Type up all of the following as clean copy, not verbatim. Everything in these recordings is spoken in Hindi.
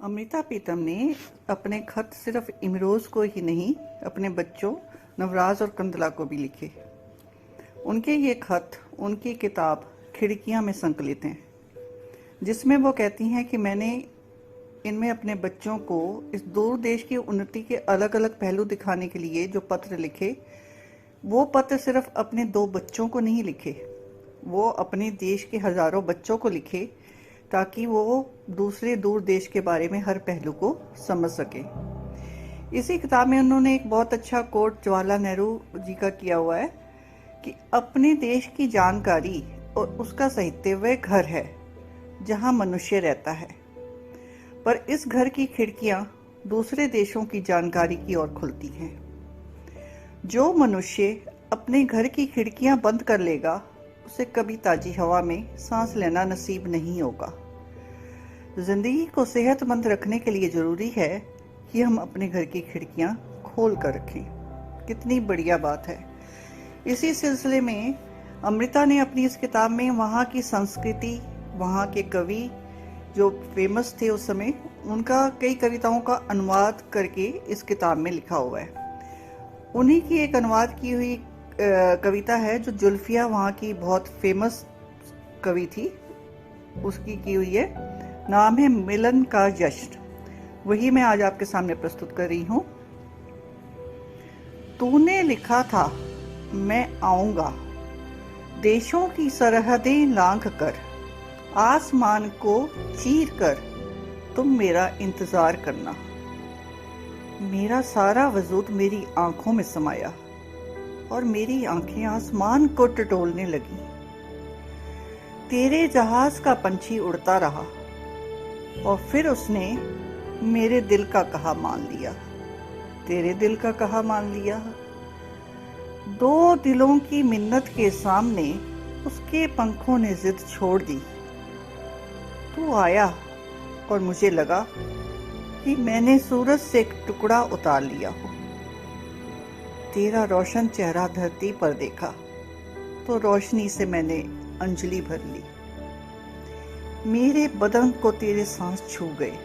अमृता प्रीतम ने अपने खत सिर्फ इमरोज को ही नहीं, अपने बच्चों नवराज और कंदला को भी लिखे। उनके ये खत उनकी किताब खिड़कियां में संकलित हैं, जिसमें वो कहती हैं कि मैंने इनमें अपने बच्चों को इस दूर देश की उन्नति के अलग अलग पहलू दिखाने के लिए जो पत्र लिखे, वो पत्र सिर्फ अपने 2 बच्चों को नहीं लिखे, वो अपने देश के हजारों बच्चों को लिखे, ताकि वो दूसरे दूर देश के बारे में हर पहलू को समझ सके। इसी किताब में उन्होंने एक बहुत अच्छा कोट जवाहरलाल नेहरू जी का किया हुआ है कि अपने देश की जानकारी और उसका साहित्य वह घर है जहां मनुष्य रहता है, पर इस घर की खिड़कियां दूसरे देशों की जानकारी की ओर खुलती हैं। जो मनुष्य अपने घर की खिड़कियां बंद कर लेगा, उसे कभी ताजी हवा में सांस लेना नसीब नहीं होगा। जिंदगी को सेहतमंद रखने के लिए जरूरी है कि हम अपने घर की खिड़कियां खोल कर रखें। कितनी बढ़िया बात है। इसी सिलसिले में अमृता ने अपनी इस किताब में वहाँ की संस्कृति, वहाँ के कवि जो फेमस थे उस समय, उनका कई कविताओं का अनुवाद करके इस किताब में लिखा हुआ है। उन्हीं की एक अनुवाद की हुई कविता है जो जुल्फिया वहाँ की बहुत फेमस कवि थी, उसकी की हुई है। नाम है मिलन का जश्न। वही मैं आज आपके सामने प्रस्तुत कर रही हूँ। तूने लिखा था मैं आऊंगा, देशों की सरहदें लांघ कर, आसमान को चीर कर तुम मेरा इंतजार करना। मेरा सारा वजूद मेरी आंखों में समाया और मेरी आंखें आसमान को टटोलने लगी। तेरे जहाज का पंछी उड़ता रहा और फिर उसने मेरे दिल का कहा मान लिया। तेरे दिल का कहा मान लिया। 2 दिलों की मिन्नत के सामने उसके पंखों ने जिद छोड़ दी। तू आया और मुझे लगा कि मैंने सूरज से एक टुकड़ा उतार लिया हो। तेरा रोशन चेहरा धरती पर देखा तो रोशनी से मैंने अंजलि भर ली। मेरे बदन को तेरे सांस छू गए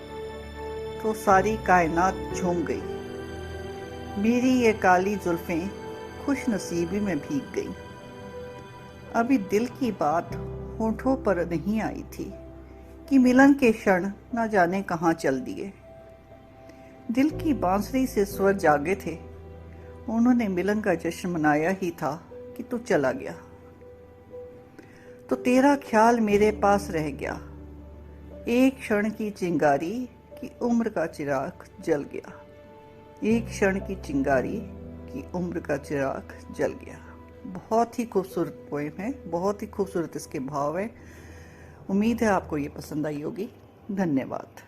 तो सारी कायनात झूम गई। मेरी ये काली जुल्फें खुश नसीबी में भीग गई। अभी दिल की बात होठों पर नहीं आई थी कि मिलन के क्षण न जाने कहाँ चल दिए। दिल की बांसुरी से स्वर जागे थे, उन्होंने मिलन का जश्न मनाया ही था कि तू चला गया। तो तेरा ख्याल मेरे पास रह गया। एक क्षण की चिंगारी की उम्र का चिराग जल गया। एक क्षण की चिंगारी की उम्र का चिराग जल गया। बहुत ही खूबसूरत पोएम है, बहुत ही खूबसूरत इसके भाव है। उम्मीद है आपको ये पसंद आई होगी। धन्यवाद।